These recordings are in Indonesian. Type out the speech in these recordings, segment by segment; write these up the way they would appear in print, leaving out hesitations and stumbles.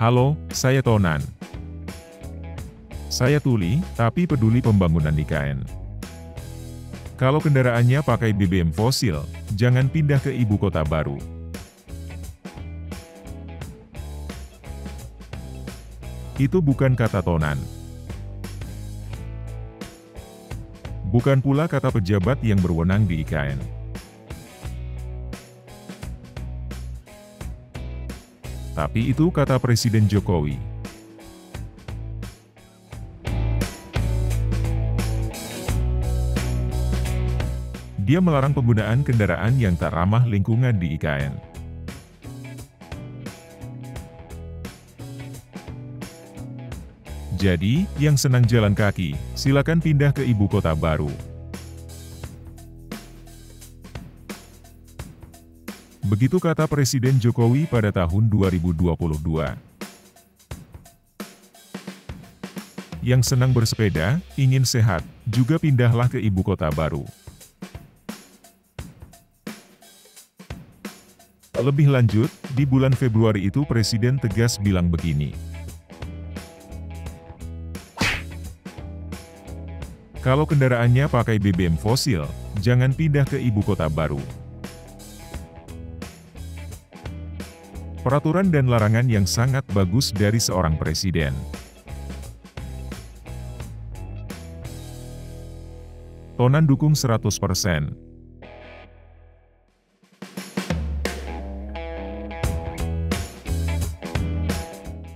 Halo, saya Tonan. Saya tuli, tapi peduli pembangunan IKN. Kalau kendaraannya pakai BBM fosil, jangan pindah ke ibu kota baru. Itu bukan kata Tonan. Bukan pula kata pejabat yang berwenang di IKN. Tapi itu kata Presiden Jokowi. Dia melarang penggunaan kendaraan yang tak ramah lingkungan di IKN. Jadi, yang senang jalan kaki, silakan pindah ke ibu kota baru. Begitu kata Presiden Jokowi pada tahun 2022. Yang senang bersepeda, ingin sehat, juga pindahlah ke ibu kota baru. Lebih lanjut, di bulan Februari itu Presiden tegas bilang begini. Kalau kendaraannya pakai BBM fosil, jangan pindah ke ibu kota baru. Peraturan dan larangan yang sangat bagus dari seorang presiden. Tonan dukung 100%.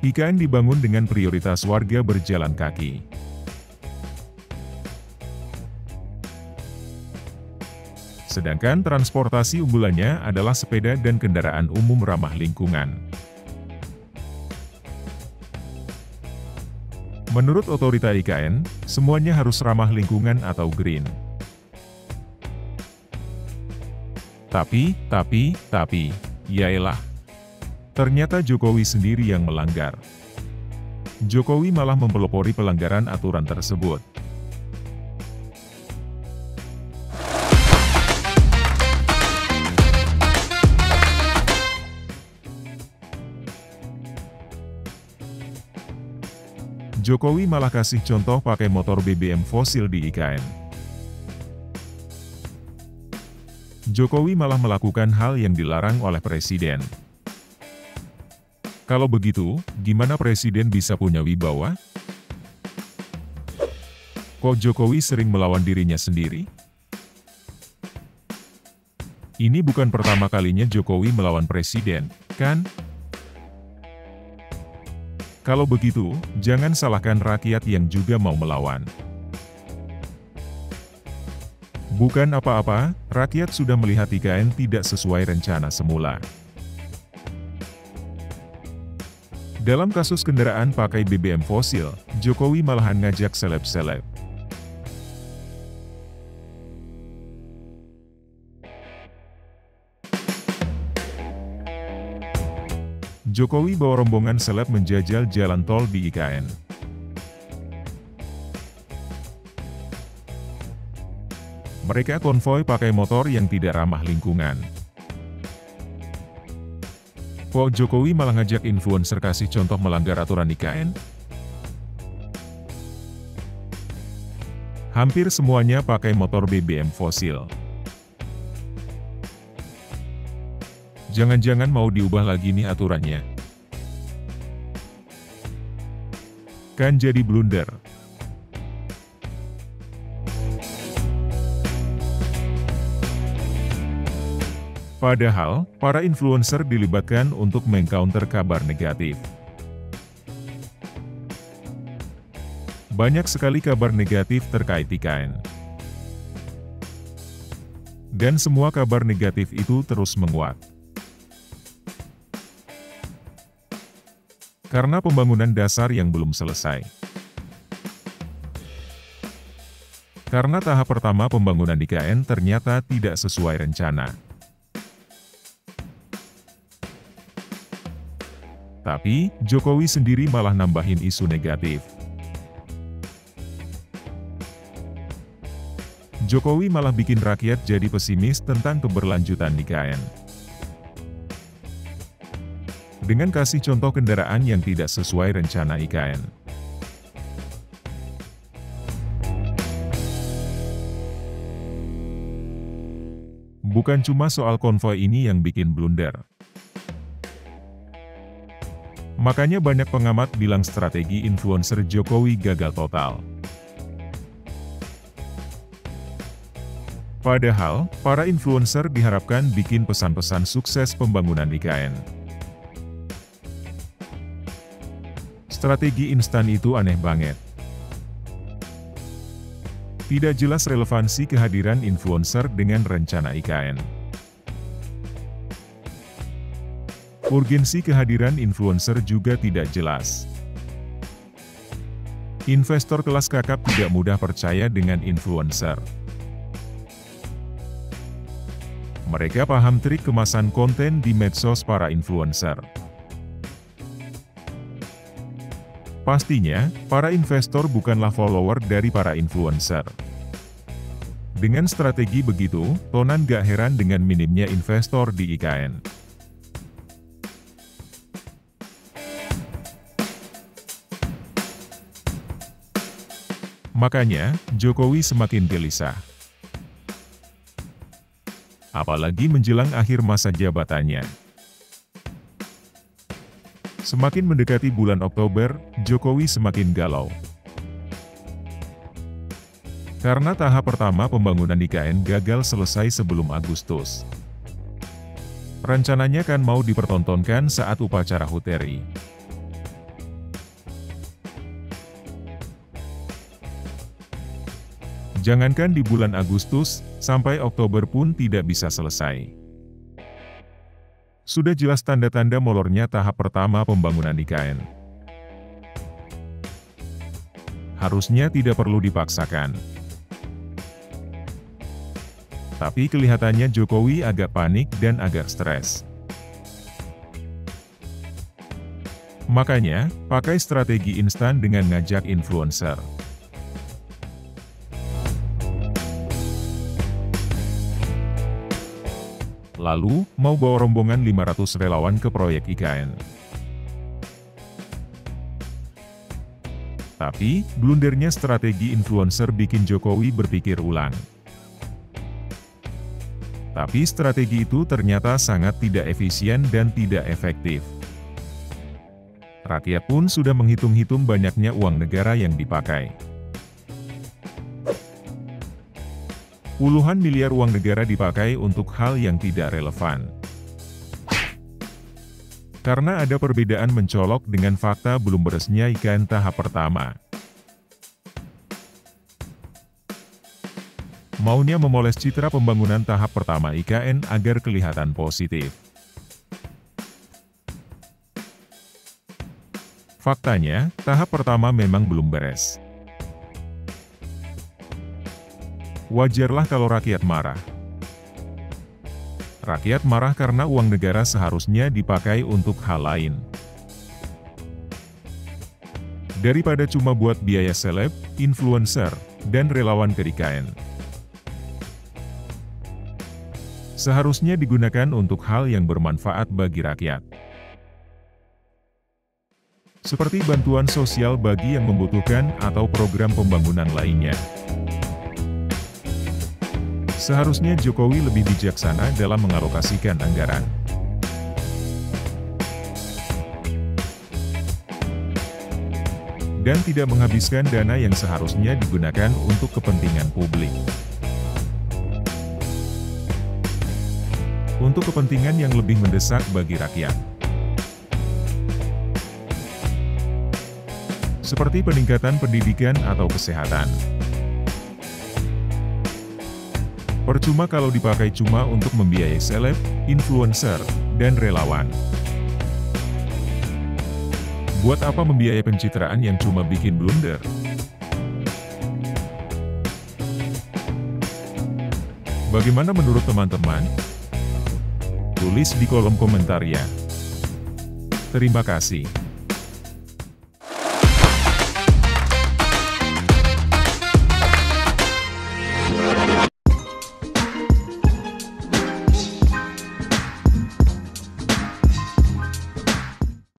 IKN dibangun dengan prioritas warga berjalan kaki. Sedangkan transportasi unggulannya adalah sepeda dan kendaraan umum ramah lingkungan. Menurut otorita IKN, semuanya harus ramah lingkungan atau green. Tapi, yaelah. Ternyata Jokowi sendiri yang melanggar. Jokowi malah mempelopori pelanggaran aturan tersebut. Jokowi malah kasih contoh pakai motor BBM fosil di IKN. Jokowi malah melakukan hal yang dilarang oleh Presiden. Kalau begitu, gimana Presiden bisa punya wibawa? Kok Jokowi sering melawan dirinya sendiri? Ini bukan pertama kalinya Jokowi melawan Presiden, kan? Kalau begitu, jangan salahkan rakyat yang juga mau melawan. Bukan apa-apa, rakyat sudah melihat IKN tidak sesuai rencana semula. Dalam kasus kendaraan pakai BBM fosil, Jokowi malahan ngajak seleb-seleb. Jokowi bawa rombongan seleb menjajal jalan tol di IKN. Mereka konvoi pakai motor yang tidak ramah lingkungan. Kok Jokowi malah ngajak influencer kasih contoh melanggar aturan IKN? Hampir semuanya pakai motor BBM fosil. Jangan-jangan mau diubah lagi nih aturannya. Kan jadi blunder. Padahal, para influencer dilibatkan untuk mengcounter kabar negatif. Banyak sekali kabar negatif terkait IKN. Dan semua kabar negatif itu terus menguat. Karena pembangunan dasar yang belum selesai. Karena tahap pertama pembangunan IKN ternyata tidak sesuai rencana. Tapi, Jokowi sendiri malah nambahin isu negatif. Jokowi malah bikin rakyat jadi pesimis tentang keberlanjutan IKN. dengan kasih contoh kendaraan yang tidak sesuai rencana IKN. Bukan cuma soal konvoi ini yang bikin blunder. Makanya banyak pengamat bilang strategi influencer Jokowi gagal total. Padahal, para influencer diharapkan bikin pesan-pesan sukses pembangunan IKN. Strategi instan itu aneh banget. Tidak jelas relevansi kehadiran influencer dengan rencana IKN. Urgensi kehadiran influencer juga tidak jelas. Investor kelas kakap tidak mudah percaya dengan influencer. Mereka paham trik kemasan konten di medsos para influencer. Pastinya, para investor bukanlah follower dari para influencer. Dengan strategi begitu, Tonan gak heran dengan minimnya investor di IKN. Makanya, Jokowi semakin gelisah. Apalagi menjelang akhir masa jabatannya. Semakin mendekati bulan Oktober, Jokowi semakin galau. Karena tahap pertama pembangunan IKN gagal selesai sebelum Agustus. Rencananya kan mau dipertontonkan saat upacara HUT RI. Jangankan di bulan Agustus, sampai Oktober pun tidak bisa selesai. Sudah jelas tanda-tanda molornya tahap pertama pembangunan IKN. Harusnya tidak perlu dipaksakan. Tapi kelihatannya Jokowi agak panik dan agak stres. Makanya, pakai strategi instan dengan ngajak influencer. Lalu, mau bawa rombongan 500 relawan ke proyek IKN. Tapi, blundernya strategi influencer bikin Jokowi berpikir ulang. Tapi strategi itu ternyata sangat tidak efisien dan tidak efektif. Rakyat pun sudah menghitung-hitung banyaknya uang negara yang dipakai. Puluhan miliar uang negara dipakai untuk hal yang tidak relevan. Karena ada perbedaan mencolok dengan fakta belum beresnya IKN tahap pertama. Maunya memoles citra pembangunan tahap pertama IKN agar kelihatan positif. Faktanya, tahap pertama memang belum beres. Wajarlah kalau rakyat marah. Rakyat marah karena uang negara seharusnya dipakai untuk hal lain. Daripada cuma buat biaya seleb, influencer, dan relawan ke IKN. Seharusnya digunakan untuk hal yang bermanfaat bagi rakyat. Seperti bantuan sosial bagi yang membutuhkan atau program pembangunan lainnya. Seharusnya Jokowi lebih bijaksana dalam mengalokasikan anggaran. Dan tidak menghabiskan dana yang seharusnya digunakan untuk kepentingan publik. Untuk kepentingan yang lebih mendesak bagi rakyat. Seperti peningkatan pendidikan atau kesehatan. Percuma kalau dipakai cuma untuk membiayai seleb, influencer, dan relawan. Buat apa membiayai pencitraan yang cuma bikin blunder? Bagaimana menurut teman-teman? Tulis di kolom komentar ya. Terima kasih.